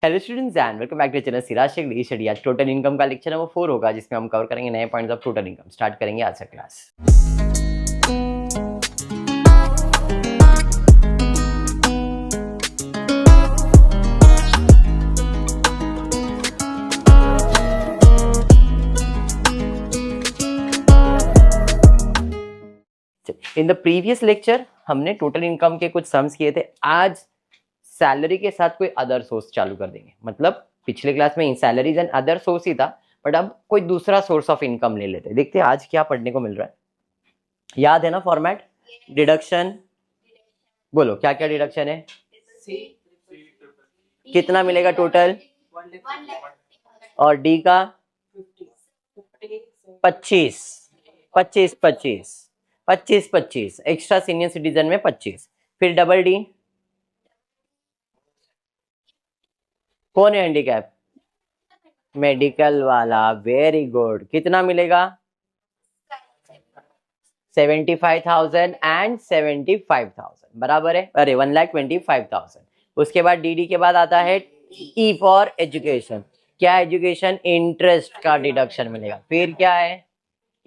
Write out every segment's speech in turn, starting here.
Hello students and welcome back to channel Siraj Shaikh study. आज total income का lecture number 4 होगा, जिसमें हम कवर करेंगे नए points of total income. Start करेंगे आज का class. In the previous lecture हमने टोटल इनकम के कुछ सम्स किए थे। आज सैलरी के साथ कोई अदर सोर्स चालू कर देंगे। मतलब पिछले क्लास में सैलरीज एंड अदर सोर्स ही था, बट अब कोई दूसरा सोर्स ऑफ इनकम ले लेते हैं। देखते हैं आज क्या पढ़ने को मिल रहा है। याद है ना फॉर्मेट? डिडक्शन, बोलो क्या क्या डिडक्शन है, कितना मिलेगा टोटल, और डी का 25 एक्स्ट्रा सीनियर सिटीजन में 25। फिर डबल डी, कौन है हैंडीकैप? मेडिकल वाला, वेरी गुड। कितना मिलेगा? 75,000 एंड 75,000 बराबर है, अरे 1,25,000। उसके बाद डीडी के बाद आता है ई फॉर एजुकेशन। क्या एजुकेशन? इंटरेस्ट का डिडक्शन मिलेगा। फिर क्या है?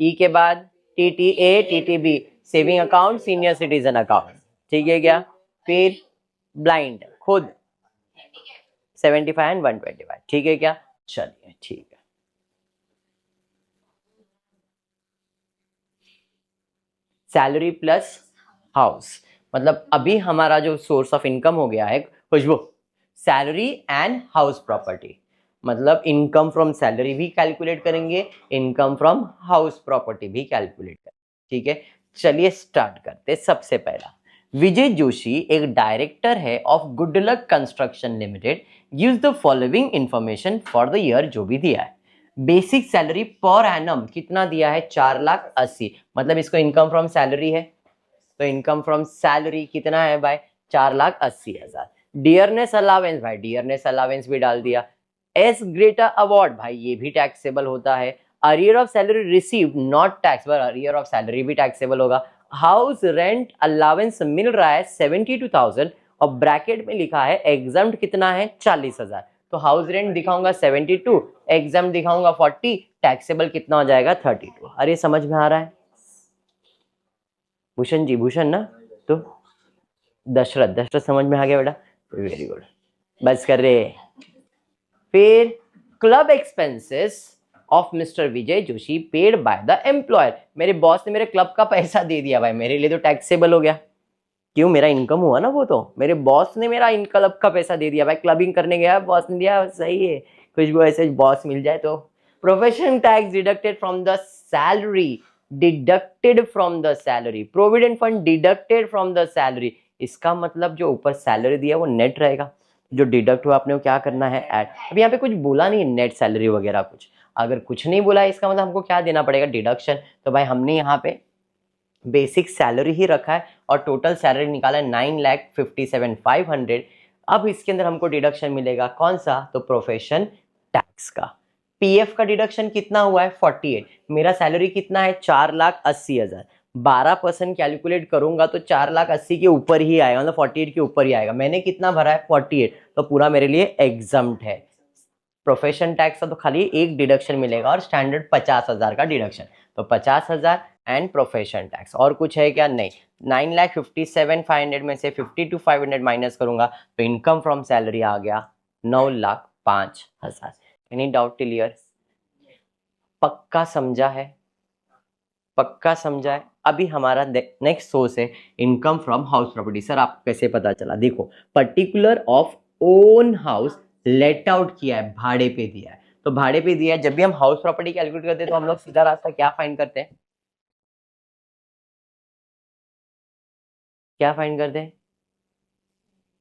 ई के बाद TTA, TTB, saving account, senior citizen account. ठीक है क्या? फिर ब्लाइंड खुद 75 एंड 125। ठीक है क्या? चलिए ठीक है। सैलरी प्लस हाउस, मतलब अभी हमारा जो सोर्स ऑफ इनकम हो गया है खुशबू, सैलरी एंड हाउस प्रॉपर्टी। मतलब इनकम फ्रॉम सैलरी भी कैलकुलेट करेंगे, इनकम फ्रॉम हाउस प्रॉपर्टी भी कैलकुलेट करेंगे। ठीक है, चलिए स्टार्ट करते। सबसे पहला, विजय जोशी एक डायरेक्टर है of good luck construction limited, use the following information for the year. जो भी दिया है, बेसिक सैलरी पर एनम कितना दिया है? 4,80,000। मतलब इसको इनकम फ्रॉम सैलरी है, तो इनकम फ्रॉम सैलरी कितना है भाई? 4,80,000। डियरनेस अलावेंस, भाई डियरनेस अलावेंस भी डाल दिया। एस ग्रेटर अवार्ड, भाई ये भी टैक्सेबल होता है। Arrear of salary receive not tax, पर अरियर ऑफ सैलरी भी टैक्सेबल होगा। हाउस रेंट अलावेंस मिल रहा है 72,000 और ब्रैकेट में लिखा है एग्जाम्प्ट कितना है? 40,000। तो हाउस रेंट दिखाऊंगा 72, एग्जाम्प्ट दिखाऊंगा 40, टैक्सेबल कितना हो जाएगा? 32। अरे समझ में आ रहा है भूषण जी? भूषण ना, तो दशरथ समझ में आ गया बेटा, वेरी गुड, बस कर रहे। फिर club expenses of mister Vijay Joshi paid by the employer. मेरे बॉस ने मेरे क्लब का पैसा दे दिया भाई, मेरे लिए तो टैक्सेबल हो गया। क्यों? मेरा इनकम हुआ ना वो, तो मेरे बॉस ने मेरा क्लब का पैसा दे दिया भाई। क्लबिंग करने गया, बॉस ने दिया, सही है। खुशबू ऐसे बॉस मिल जाए तो। Profession tax deducted from the salary, deducted from the salary. Provident fund deducted from the salary. इसका मतलब जो ऊपर सैलरी दिया वो नेट रहेगा, जो डिडक्ट हुआ आपने वो क्या करना है? ऐड। अब यहाँ पे कुछ बोला नहीं नेट सैलरी वगैरह कुछ। अगर कुछ नहीं बोला इसका मतलब हमको क्या देना पड़ेगा? डिडक्शन। तो भाई हमने यहाँ पे बेसिक सैलरी ही रखा है और टोटल सैलरी निकाला है 9,57,500। अब इसके अंदर हमको डिडक्शन मिलेगा कौन सा? तो प्रोफेशन टैक्स का। पीएफ का डिडक्शन कितना हुआ है? 48। मेरा सैलरी कितना है? 4,80,000। 12% कैलकुलेट करूंगा तो 4,80,000 के ऊपर ही आएगा, मतलब 48 के ऊपर ही आएगा। मैंने कितना भरा है? 48, तो पूरा मेरे लिए एग्जम्प्ट है। प्रोफेशन टैक्स का तो खाली एक डिडक्शन मिलेगा और स्टैंडर्ड 50,000 का डिडक्शन, तो 50,000 एंड प्रोफेशन टैक्स। और कुछ है क्या? नहीं। 9,57,500 में से 52,500 माइनस करूंगा तो इनकम फ्रॉम सैलरी आ गया 9,05,000। Any doubt clear? पक्का समझा है? पक्का समझा है? अभी हमारा नेक्स्ट सोर्स है income from house property. Sir आप कैसे पता चला? देखो, particular of own house let out किया है, भाड़े पे दिया है, तो भाड़े पे दिया है। जब भी हम हाउस प्रॉपर्टी कैलकुलेट करते हैं तो हम लोग सीधा रास्ता क्या फाइंड करते हैं? क्या फाइंड करते हैं?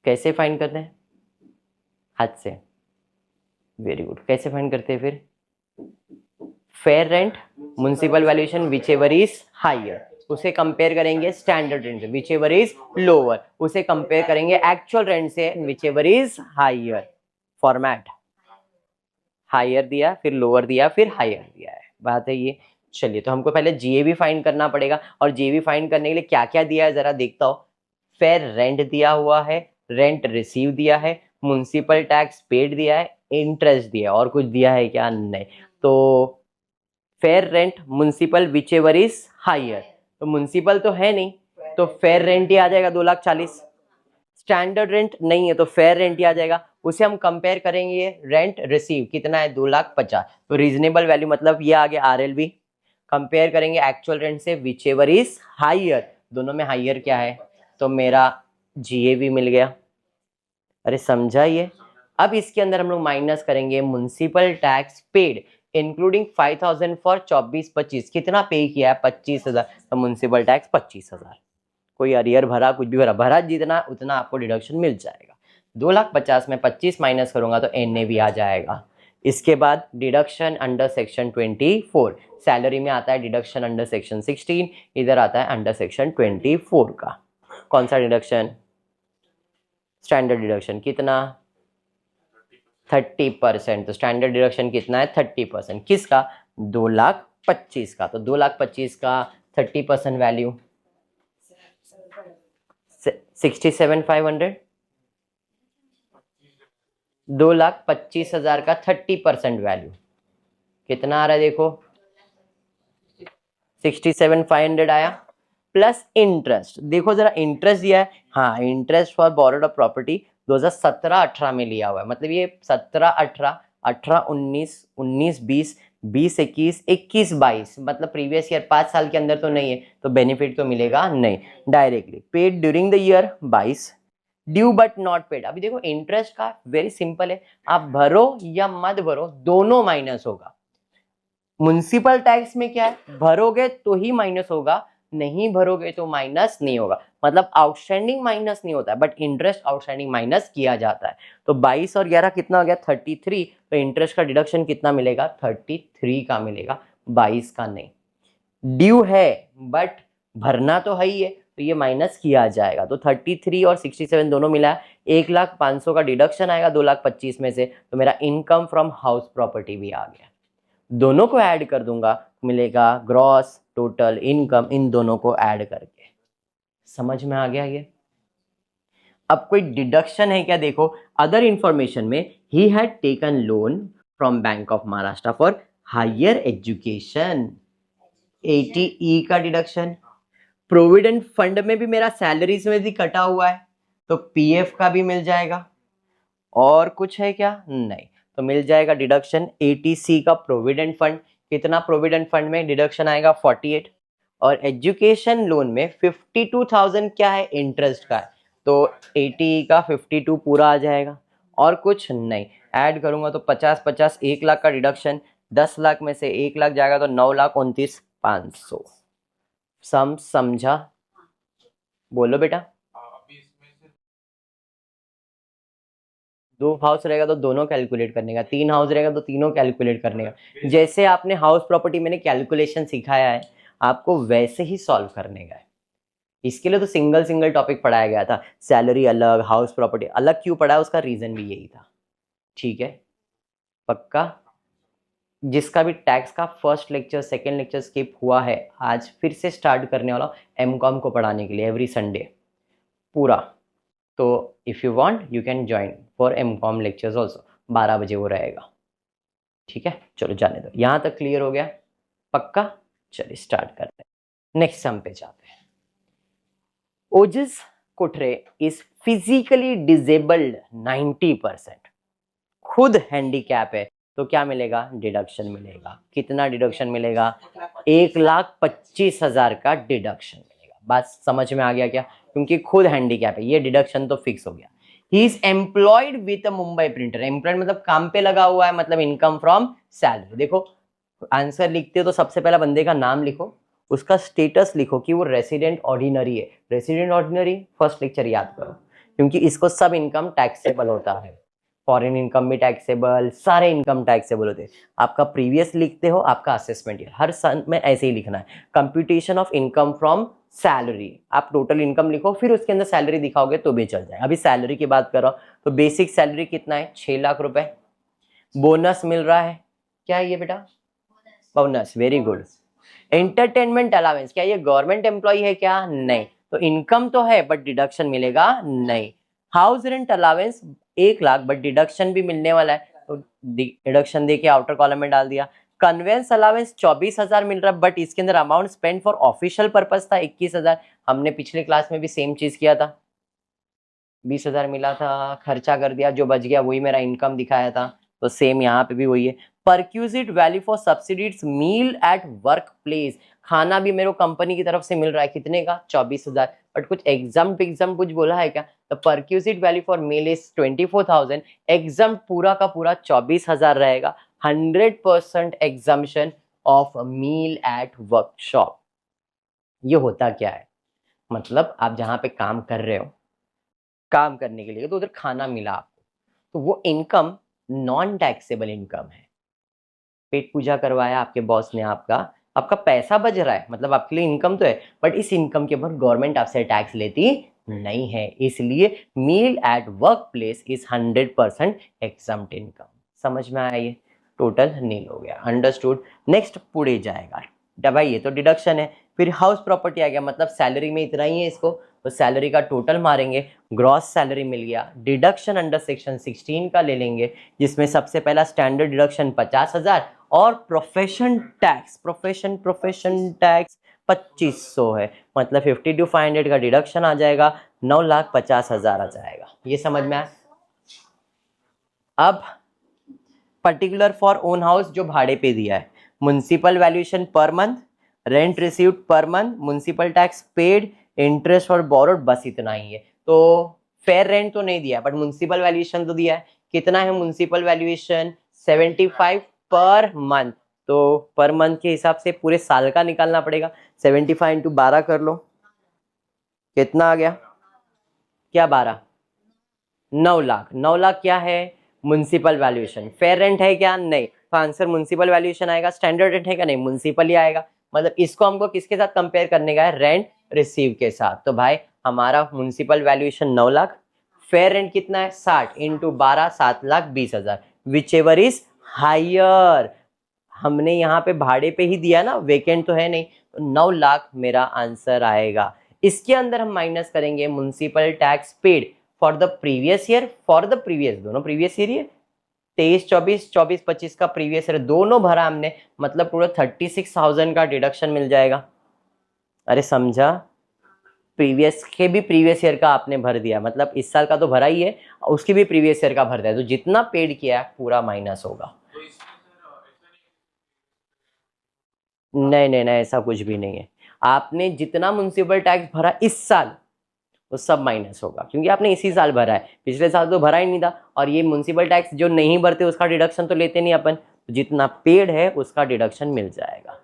कैसे फाइंड करते हैं? हाथ से। Very good. कैसे फाइंड करते हैं फिर? Fair rent, municipal valuation, whichever is higher, उसे कंपेयर करेंगे स्टैंडर्ड रेंट से, विच एवर इज लोअर उसे कंपेयर करेंगे एक्चुअल रेंट से, whichever is higher. Format higher दिया, फिर लोअर दिया, फिर हायर दिया है, बात है ये। चलिए, तो हमको पहले जीएवी फाइंड करना पड़ेगा, और जीएवी फाइंड करने के लिए क्या क्या दिया है जरा देखता हो। फेयर रेंट दिया हुआ है, रेंट रिसीव दिया है, म्युनिसिपल टैक्स पेड दिया है, इंटरेस्ट दिया है, और कुछ दिया है क्या? नहीं। तो fair rent municipal whichever is higher, तो म्युनिसिपल तो है नहीं, तो फेयर रेंट ही आ जाएगा 2,40,000। स्टैंडर्ड रेंट नहीं है तो फेयर रेंट ही आ जाएगा। उसे हम कंपेयर करेंगे, रेंट रिसीव कितना है? 2,50,000, तो रीजनेबल वैल्यू मतलब ये आ गया RLV। कंपेयर करेंगे एक्चुअल रेंट से, विच एवर इज हायर, दोनों में हायर क्या है? तो मेरा GAV मिल गया। अरे समझा ये? अब इसके अंदर हम लोग माइनस करेंगे municipal tax paid including 5,000 for 24-25, कितना पे किया है? 25,000, तो म्युनिसिपल टैक्स 25,000। कोई अरियर भरा, कुछ भी भरा जितना उतना आपको डिडक्शन मिल जाएगा। 2,50,000 में 25 माइनस करूंगा तो NAV आ जाएगा। इसके बाद डिडक्शन अंडर सेक्शन 24, सैलरी में आता है डिडक्शन अंडर सेक्शन 16, इधर आता है अंडर सेक्शन 24 का। कौन सा डिडक्शन? स्टैंडर्ड डिडक्शन कितना? 30%। तो स्टैंडर्ड डिडक्शन कितना है? 30%। किसका? 2,25,000 का। तो 2,25,000 का 30% वैल्यू 67,500। 2,25,000 का 30% वैल्यू कितना आ रहा है? देखो 67,500 आया, प्लस इंटरेस्ट। देखो जरा इंटरेस्ट दिया है, हाँ interest for borrowed of property 2017-18 में लिया हुआ है, मतलब ये 17-18, 18-19, 19-20, 20-21, 21-22, मतलब प्रीवियस ईयर 5 साल के अंदर तो नहीं है, तो बेनिफिट तो मिलेगा नहीं। Directly paid during the year 22, due but not paid. अभी देखो इंटरेस्ट का वेरी सिंपल है, आप भरो या मत भरो दोनों माइनस होगा। म्युनिसिपल टैक्स में क्या है? भरोगे तो ही माइनस होगा, नहीं भरोगे तो माइनस नहीं होगा, मतलब आउटस्टैंडिंग माइनस नहीं होता है, बट इंटरेस्ट आउटस्टैंडिंग माइनस किया जाता है। तो 22 और 11 कितना हो गया? 33। तो इंटरेस्ट का डिडक्शन कितना मिलेगा? 33 का मिलेगा, 22 का नहीं। ड्यू है बट भरना तो है ही है, तो ये माइनस किया जाएगा। तो 33 और 67 दोनों मिला 1,05,000 का डिडक्शन आएगा 2,25,000 में से, तो मेरा इनकम फ्रॉम हाउस प्रॉपर्टी भी आ गया। दोनों को ऐड कर दूंगा, मिलेगा ग्रॉस टोटल इनकम, इन दोनों को ऐड करके। समझ में आ गया ये? अब कोई डिडक्शन है क्या? देखो अदर इंफॉर्मेशन में, he had taken loan from bank of Maharashtra for higher education, 80E का डिडक्शन। प्रोविडेंट फंड में भी मेरा सैलरीज में भी कटा हुआ है, तो PF का भी मिल जाएगा। और कुछ है क्या? नहीं। तो मिल जाएगा डिडक्शन 80C का प्रोविडेंट फंड। कितना प्रोविडेंट फंड में डिडक्शन आएगा? 48। और एजुकेशन लोन में 52,000 क्या है? इंटरेस्ट का है, तो 80 का 52 पूरा आ जाएगा। और कुछ नहीं, ऐड करूंगा तो 50-50 1 लाख का डिडक्शन, 10 लाख में से 1 लाख जाएगा तो 9,29,500। सम समझा? बोलो बेटा। 2 हाउस रहेगा तो दोनों कैलकुलेट करने का, 3 हाउस रहेगा तो तीनों कैलकुलेट करने का। जैसे आपने हाउस प्रॉपर्टी मैंने कैलकुलेशन सिखाया है, आपको वैसे ही सॉल्व करने का है। इसके लिए तो सिंगल सिंगल टॉपिक पढ़ाया गया था, सैलरी अलग, हाउस प्रॉपर्टी अलग क्यों पढ़ा, उसका रीजन भी यही था। ठीक है, पक्का? जिसका भी टैक्स का first lecture second lecture skip हुआ है, आज फिर से स्टार्ट करने वाला हूँ MCOM को पढ़ाने के लिए, एवरी संडे पूरा। तो if you want you can join for MCOM lectures also, 12 बजे वो रहेगा। ठीक है, चलो जाने दो, यहाँ तक क्लियर हो गया? पक्का? चलिए स्टार्ट करते हैं, नेक्स्ट सम पे जाते हैं। ओजस कोठरे इज फिजिकली डिजेबल्ड 90%, खुद हैंडीकैप है, तो क्या मिलेगा? डिडक्शन मिलेगा। कितना डिडक्शन मिलेगा? 1,25,000 का डिडक्शन मिलेगा। बात समझ में आ गया क्या? क्योंकि खुद हैंडीकैप है, ये डिडक्शन तो फिक्स हो गया। He is employed with a Mumbai printer, employed मतलब काम पे लगा हुआ है, मतलब इनकम फ्रॉम सैलरी। देखो आंसर लिखते हो तो सबसे पहला बंदे का नाम लिखो, उसका स्टेटस लिखो कि वो रेसिडेंट ऑर्डिनरी है। रेसिडेंट ऑर्डिनरी फर्स्ट लेक्चर याद करो, क्योंकि इसको सब इनकम टैक्सेबल होता है। फॉरेन इनकम भी टैक्सेबल, सारे इनकम टैक्सेबल होते हैं। आपका प्रीवियस लिखते हो, आपका असेसमेंट ईयर, हर सन में ऐसे ही लिखना है। Computation of income from salary, आप टोटल इनकम लिखो, फिर उसके अंदर सैलरी दिखाओगे तो भी चल जाए। अभी सैलरी की बात करो तो बेसिक सैलरी कितना है? 6 लाख रुपए। बोनस मिल रहा है, क्या है ये बेटा? Bonus, very good. Entertainment allowance, क्या ये गवर्नमेंट एम्प्लॉय है क्या? नहीं। तो इनकम तो है बट डिडक्शन मिलेगा नहीं। House rent allowance 1 lakh, but deduction भी मिलने वाला है तो डिडक्शन दे के आउटर कॉलम में डाल दिया। कन्वेंस अलावेंस 24,000 मिल रहा है, बट इसके अंदर amount spend for official purpose था 21,000। हमने पिछले क्लास में भी सेम चीज किया था, 20,000 मिला था, खर्चा कर दिया, जो बच गया वही मेरा इनकम दिखाया था, तो सेम यहाँ पे भी वही है। Perquisite value for subsidies meal at work place, खाना भी मेरे को कंपनी की तरफ से मिल रहा है, कितने का 24,000, बट कुछ एग्जाम कुछ बोला है क्या? तो perquisite value for meal is 24,000, exempt पूरा का पूरा 24,000 रहेगा। 100% exemption of meal at workshop. ये होता क्या है, मतलब आप जहाँ पे काम कर रहे हो, काम करने के लिए तो उधर खाना मिला आपको, तो वो इनकम नॉन टैक्सेबल इनकम है। पेट पूजा करवाया आपके बॉस ने, आपका आपका पैसा बच रहा है, मतलब आपके लिए इनकम तो है, बट इस इनकम के ऊपर गवर्नमेंट आपसे टैक्स लेती नहीं है, इसलिए meal at work place is 100% exempt income. समझ में आया? ये टोटल नील हो गया, अंडरस्टूड। नेक्स्ट पुढे जाएगा भाई, ये तो डिडक्शन है। फिर हाउस प्रॉपर्टी आ गया, मतलब सैलरी में इतना ही है इसको, तो सैलरी का टोटल मारेंगे, ग्रॉस सैलरी मिल गया, डिडक्शन अंडर सेक्शन 16 का ले लेंगे, जिसमें सबसे पहला स्टैंडर्ड डिडक्शन 50,000 और प्रोफेशन टैक्स 2500 है, मतलब 50 to 500 का डिडक्शन आ जाएगा, 9,50,000 आ जाएगा। ये समझ में आया? अब पर्टिकुलर फॉर ओन हाउस जो भाड़े पे दिया है, municipal valuation per month, rent received per month, municipal tax paid, interest और बोरोड, बस इतना ही है। तो फेयर रेंट तो नहीं दिया, बट म्युनिसिपल वैल्यूएशन तो दिया है। कितना है म्युनिसिपल वैल्यूएशन? 75 पर मंथ, तो पर मंथ के हिसाब से पूरे साल का निकालना पड़ेगा। 75 इंटू 12 कर लो, कितना आ गया? क्या 12? 9 लाख। 9 लाख क्या है? Municipal valuation. फेयर रेंट है क्या? नहीं, तो आंसर म्युनिसिपल वैल्यूएशन आएगा। स्टैंडर्ड रेंट है क्या? नहीं, म्युनिसिपल ही आएगा। मतलब इसको हमको किसके साथ कंपेयर करने का है? रेंट रिसीव के साथ। तो भाई हमारा municipal valuation 9 lakh, fair rent कितना है? 60 into 12, 7,20,000, whichever is higher. हमने यहाँ पे भाड़े पे ही दिया ना, वेकेंट तो है नहीं, तो 9 लाख मेरा आंसर आएगा। इसके अंदर हम माइनस करेंगे municipal tax paid for the previous year, for the previous, दोनों प्रीवियस ईयर, ये 23-24, 24-25 का प्रीवियस ईयर दोनों भरा हमने, मतलब पूरा 36,000 का डिडक्शन मिल जाएगा। अरे समझा? प्रीवियस के भी प्रीवियस ईयर का आपने भर दिया, मतलब इस साल का तो भरा ही है, उसकी भी प्रीवियस ईयर का भर दिया, तो जितना पेड किया है पूरा माइनस होगा। नहीं नहीं नहीं, ऐसा कुछ भी नहीं है। आपने जितना म्युनिसिपल टैक्स भरा इस साल, वो सब माइनस होगा, क्योंकि आपने इसी साल भरा है, पिछले साल तो भरा ही नहीं था। और ये म्युनिसिपल टैक्स जो नहीं भरते उसका डिडक्शन तो लेते नहीं अपन, तो जितना पेड है उसका डिडक्शन मिल जाएगा।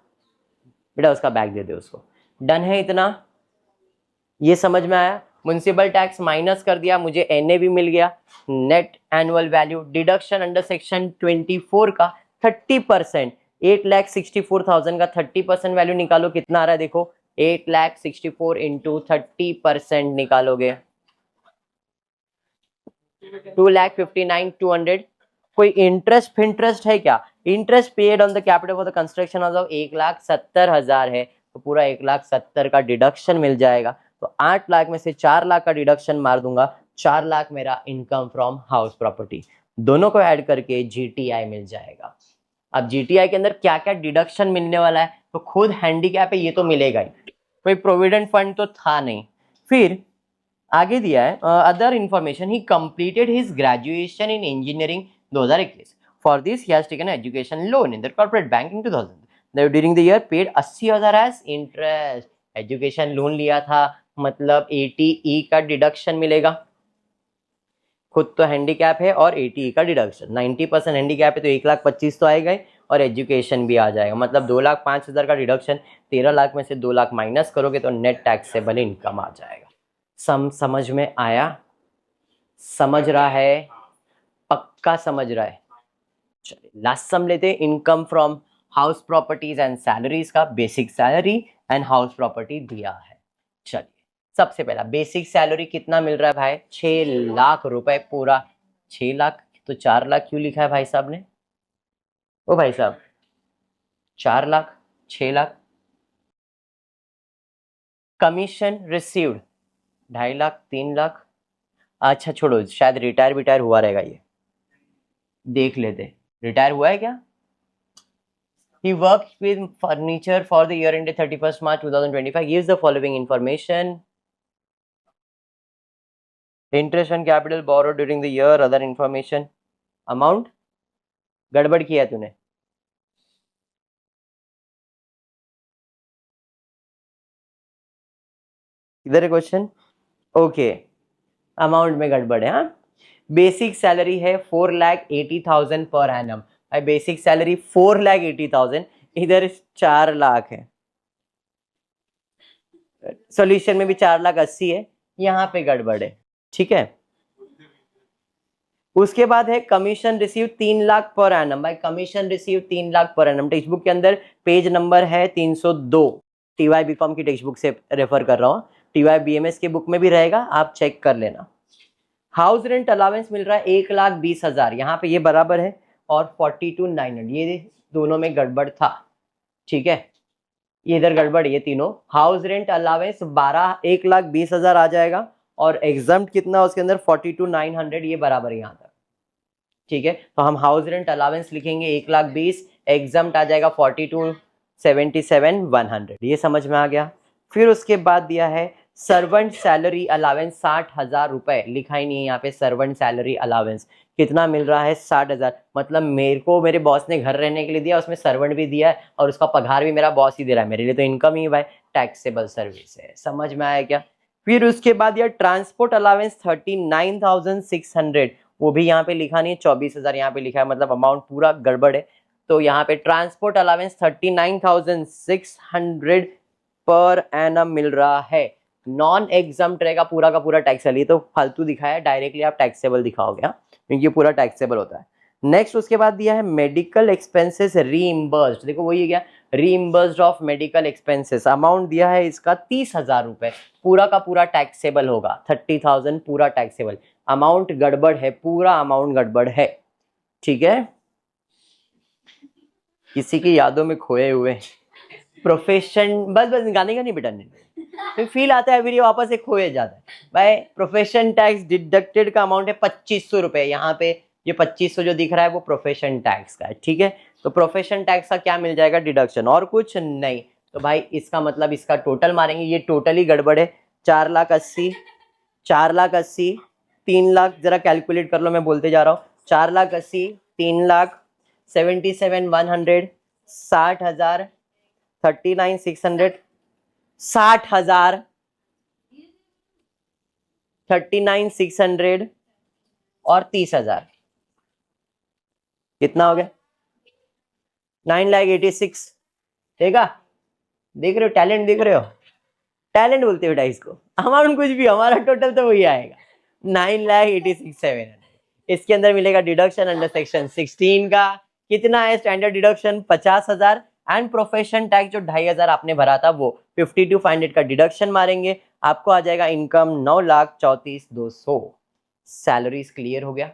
बेटा उसका बैग दे दे उसको। डन है इतना? ये समझ में आया? म्युनिसिपल टैक्स माइनस कर दिया, मुझे एनए भी मिल गया, net annual value, deduction under section 24 का 30%, 8,64,000 का 30% वैल्यू निकालो, कितना आ रहा है देखो, 8,64,000 इंटू 30% निकालोगे 2,59,200। कोई इंटरेस्ट है क्या? Interest paid on the capital for the construction of 1,70,000 है, तो पूरा 1,70,000 का डिडक्शन मिल जाएगा। तो 8 लाख में से 4 लाख का डिडक्शन मार दूंगा, 4 लाख मेरा इनकम फ्रॉम हाउस प्रॉपर्टी, दोनों को ऐड करके जीटीआई मिल जाएगा। अब जीटीआई के अंदर क्या क्या डिडक्शन मिलने वाला है, तो खुद हैंडीकैप है ये तो मिलेगा ही, कोई प्रोविडेंट फंड तो था नहीं। फिर आगे दिया है other information, he completed his graduation in engineering 2021, for this he has taken education loan in the corporate bank in 2000, during the year paid 80,000 as interest. Education loan लिया था, मतलब 80E का डिडक्शन मिलेगा, खुद तो हैंडीकैप है और 80E का डिडक्शन, 90% हैंडीकैप है तो 1,25,000 तो आएगा ही, और एजुकेशन भी आ जाएगा, मतलब 2,05,000 का डिडक्शन, 13 लाख में से 2 लाख माइनस करोगे तो नेट टैक्सेबल इनकम आ जाएगा। समझ में आया? समझ रहा है? पक्का समझ रहा है? चलिए लास्ट सम लेते हैं, income from house properties and salaries का। Basic salary and house property दिया है। चलिए सबसे पहला बेसिक सैलरी कितना मिल रहा है भाई? 6 लाख रुपए पूरा। 6 लाख, तो 4 लाख क्यों लिखा है भाई साहब ने? ओ भाई साहब, 4 लाख, 6 लाख। Commission received 2.5 lakh, 3 lakh. अच्छा छोड़ो, शायद रिटायर हुआ रहेगा, ये देख लेते, रिटायर हुआ है क्या? He worked with furniture for the year ended 31st March 2025. Gives the following information. Interest on capital borrowed during the year, other information. Amount गड़बड़ किया तूने, इधर है क्वेश्चन। ओके, अमाउंट में गड़बड़ है। हाँ, बेसिक सैलरी है 4,80,000 पर एनम। बेसिक सैलरी 4,80,000, इधर 4 लाख है। सॉल्यूशन में भी 4,80,000 है, यहाँ पे गड़बड़ है। ठीक है, उसके बाद है commission receive 3 lakh per annum. भाई commission receive 3 lakh per annum, text book के अंदर पेज नंबर है 302। टीवाई बीकॉम की टेक्स्ट बुक से रेफर कर रहा हूँ, टीवाई बीएमएस के बुक में भी रहेगा, आप चेक कर लेना। हाउस रेंट अलावेंस मिल रहा है 1,20,000, यहाँ पे ये बराबर है, और 42,900 ये दोनों में गड़बड़ था। ठीक है, ये इधर गड़बड़, ये तीनों। हाउस रेंट अलावेंस 1,20,000 आ जाएगा, और एग्जाम्प्ट कितना उसके अंदर 42,900, ये बराबर यहाँ तक। ठीक है, तो हम हाउस रेंट अलावेंस लिखेंगे 1,20,000, एग्जाम्प्ट आ जाएगा 42,77,100, ये समझ में आ गया। फिर उसके बाद दिया है सर्वेंट सैलरी अलावेंस 60,000 रुपए, लिखा ही नहीं है यहाँ पे। सर्वेंट सैलरी अलावेंस कितना मिल रहा है? 60,000। मतलब मेरे को मेरे बॉस ने घर रहने के लिए दिया, उसमें सर्वेंट भी दिया है, और उसका पगार भी मेरा बॉस ही दे रहा है, मेरे लिए तो इनकम ही भाई टैक्सेबल सर्विस है। समझ में आया क्या? फिर उसके बाद यह ट्रांसपोर्ट अलावेंस 39,600, वो भी यहाँ पे लिखा नहीं है, 24,000 यहाँ पे लिखा है, मतलब अमाउंट पूरा गड़बड़ है। तो यहाँ पे ट्रांसपोर्ट अलावेंस 39,600 पर एनम मिल रहा है। नॉन एग्जाम्प्ट रहेगा पूरा का पूरा टैक्सेबल, ये तो फालतू दिखाया है, डायरेक्टली आप टैक्सेबल दिखाओगे, क्योंकि ये पूरा टैक्सेबल होता है। नेक्स्ट उसके बाद दिया है मेडिकल एक्सपेंसेस रीइंबर्स्ड, देखो वही क्या, रीइंबर्स्ड ऑफ मेडिकल एक्सपेंसेस, अमाउंट दिया है इसका 30,000 रुपए, पूरा का पूरा टैक्सेबल होगा, 30,000 पूरा टैक्सेबल। अमाउंट गड़बड़ है, पूरा अमाउंट गड़बड़ है। ठीक है, किसी की यादों में खोए हुए प्रोफेशन, बस गाने का नहीं बेटा, फिर फील आता है, फिर ये वापस एक खोए जाता है। भाई प्रोफेशन टैक्स डिडक्टेड का अमाउंट है 2,500 रुपए, यहाँ पे ये 2,500 जो दिख रहा है वो प्रोफेशन टैक्स का है। ठीक है, तो प्रोफेशन टैक्स का क्या मिल जाएगा? डिडक्शन, और कुछ नहीं। तो भाई इसका मतलब इसका टोटल मारेंगे, ये टोटली गड़बड़ है। 4,80,000, 4,80,000, 3 लाख, जरा कैलकुलेट कर लो, मैं बोलते जा रहा हूँ। 4,80,000, 3 लाख, 77,100, 60,000, 39,600, 60,000, 39,600 और 30,000, कितना हो गया? 9,86,000। देखा, देख रहे हो टैलेंट, देख रहे हो टैलेंट बोलते हो बेटा इसको। अमाउंट कुछ भी, हमारा टोटल तो वही आएगा, 9,86,700। इसके अंदर मिलेगा डिडक्शन अंडर सेक्शन 16 का, कितना है standard deduction? 50,000, and profession tax जो 2,500 आपने भरा था वो 52,500 का डिडक्शन मारेंगे, आपको आ जाएगा इनकम 9,34,200। सैलरीज क्लियर हो गया।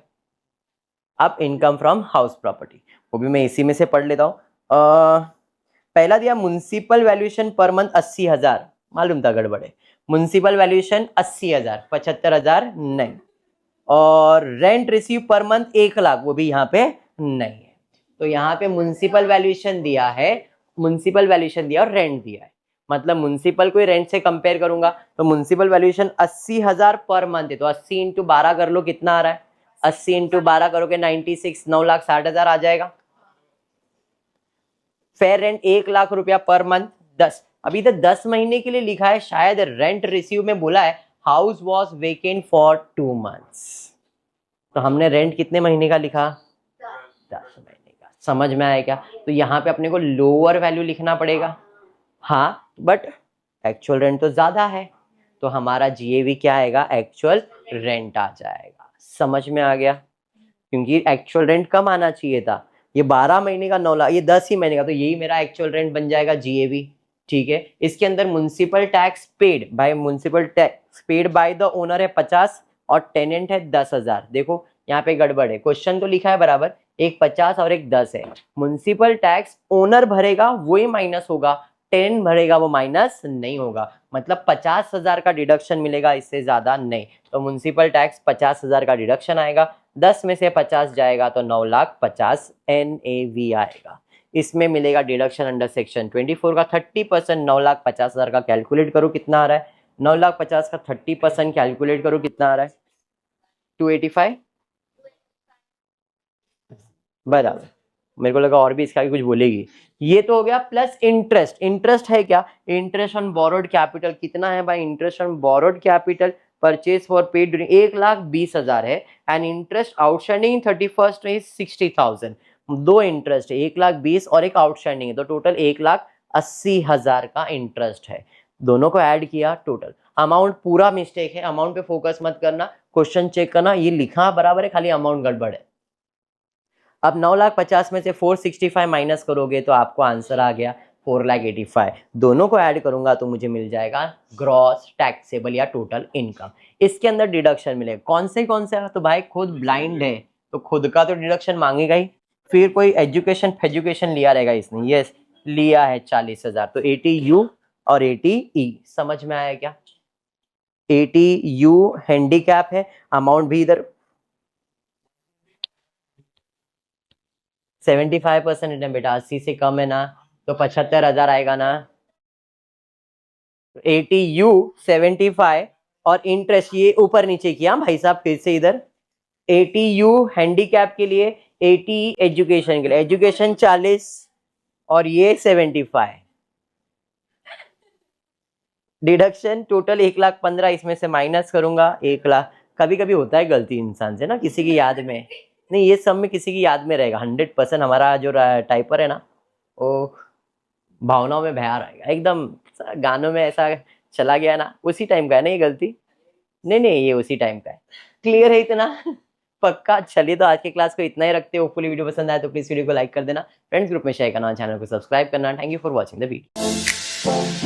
अब इनकम फ्रॉम हाउस प्रॉपर्टी, वो भी मैं इसी में से पढ़ लेता हूँ। पहला दिया म्युनिसिपल वैल्यूएशन पर मंथ 80,000, मालूम था गड़बड़ है। म्युनिसिपल वैल्यूएशन 80,000, 75,000 नहीं। और rent receive per month 1 lakh, वो भी यहाँ पे नहीं है। तो यहाँ पे म्युनिसिपल वैल्यूएशन दिया है, म्युनिसिपल वैल्यूएशन दिया और रेंट दिया है, मतलब म्युनिसिपल को रेंट से कंपेयर करूंगा तो म्युनिसिपल वैल्यूएशन 80,000 पर मंथ है, तो 80 इंटू 12 कर लो, कितना आ रहा है? 80 इंटू 12 करोगे 96, 9,60,000 आ जाएगा। फेयर रेंट 1 लाख रुपया पर मंथ, 10, अभी तक 10 महीने के लिए लिखा है, शायद रेंट रिसीव में बोला है house was vacant for 2 months, तो हमने रेंट कितने महीने का लिखा? 10 महीने का। समझ में आया क्या? तो यहाँ पे अपने को लोअर वैल्यू लिखना पड़ेगा, हाँ, बट एक्चुअल रेंट तो ज्यादा है, तो हमारा जीएवी क्या आएगा? एक्चुअल रेंट आ जाएगा। समझ में आ गया? क्योंकि एक्चुअल रेंट कम आना चाहिए था, ये 12 महीने का 9 लाख, ये 10 ही महीने का, तो यही मेरा एक्चुअल रेंट बन जाएगा जीएवी। ठीक है, इसके अंदर municipal tax paid by, municipal tax paid by the owner है 50 और टेनेंट है 10,000। देखो यहाँ पे गड़बड़ है, क्वेश्चन तो लिखा है बराबर, एक 50 और एक 10 है। म्युनिसिपल टैक्स ओनर भरेगा, वही माइनस होगा, 10 भरेगा वो माइनस नहीं होगा, मतलब 50,000 का डिडक्शन मिलेगा, इससे ज्यादा नहीं। तो म्युनिसिपल टैक्स 50,000 का डिडक्शन आएगा, 10 में से 50 जाएगा तो 9,50,000 NAV आएगा। इसमें मिलेगा डिडक्शन अंडर सेक्शन 24 का 30%। 9,50,000 का कैलकुलेट करो कितना आ रहा है, 9,50,000 का 30% कैलकुलेट करो कितना आ रहा है, 285 बराबर। मेरे को लगा और भी इसका भी कुछ बोलेगी। ये तो हो गया प्लस इंटरेस्ट। इंटरेस्ट है क्या, इंटरेस्ट ऑन बोरोड कैपिटल कितना है भाई, interest on borrowed capital purchase for paid during 1,20,000 है, and interest outstanding 31st is 60,000। दो इंटरेस्ट है, 1,20,000 और एक आउटस्टैंडिंग है, तो टोटल 1,80,000 का इंटरेस्ट है। दोनों को ऐड किया, टोटल अमाउंट पूरा मिस्टेक है, अमाउंट पे फोकस मत करना, क्वेश्चन चेक करना, ये लिखा बराबर है, खाली अमाउंट गड़बड़ है। अब 9,50,000 में से 465 माइनस करोगे तो आपको आंसर आ गया 4,85,000। दोनों को ऐड करूंगा तो मुझे मिल जाएगा ग्रॉस टैक्सेबल या टोटल इनकम। इसके अंदर डिडक्शन मिलेगा, कौन से तो भाई खुद ब्लाइंड है तो खुद का तो डिडक्शन मांगेगा ही। फिर कोई एजुकेशन लिया रहेगा इसने, यस लिया है 40,000, तो 80U और 80E। समझ में आया क्या, 80U हैंडीकैप है, अमाउंट भी इधर 75% है बेटा, 80 से कम है ना, तो 75,000 आएगा ना। 80U 75 और इंटरेस्ट ये ऊपर नीचे किया भाई साहब, फिर से इधर 80U हैंडीकैप के लिए, 80 एजुकेशन के लिए, एजुकेशन 40 और ये 75। डिडक्शन टोटल 1,15,000, इसमें से माइनस करूंगा 1,00,000। कभी कभी होता है गलती इंसान से ना, किसी की याद में नहीं, ये सब में किसी की याद में रहेगा 100%। हमारा जो टाइपर है ना, वो भावनाओं में बहा रहेगा एकदम, गानों में ऐसा चला गया ना, उसी टाइम का है ना ये गलती। नहीं ये उसी टाइम का है, क्लियर है इतना पक्का। चलिए तो आज के क्लास को इतना ही रखते हो, फुली वीडियो पसंद आए तो प्लीज वीडियो को लाइक कर देना, फ्रेंड्स ग्रुप में शेयर करना, चैनल को सब्सक्राइब करना। Thank you for watching the video.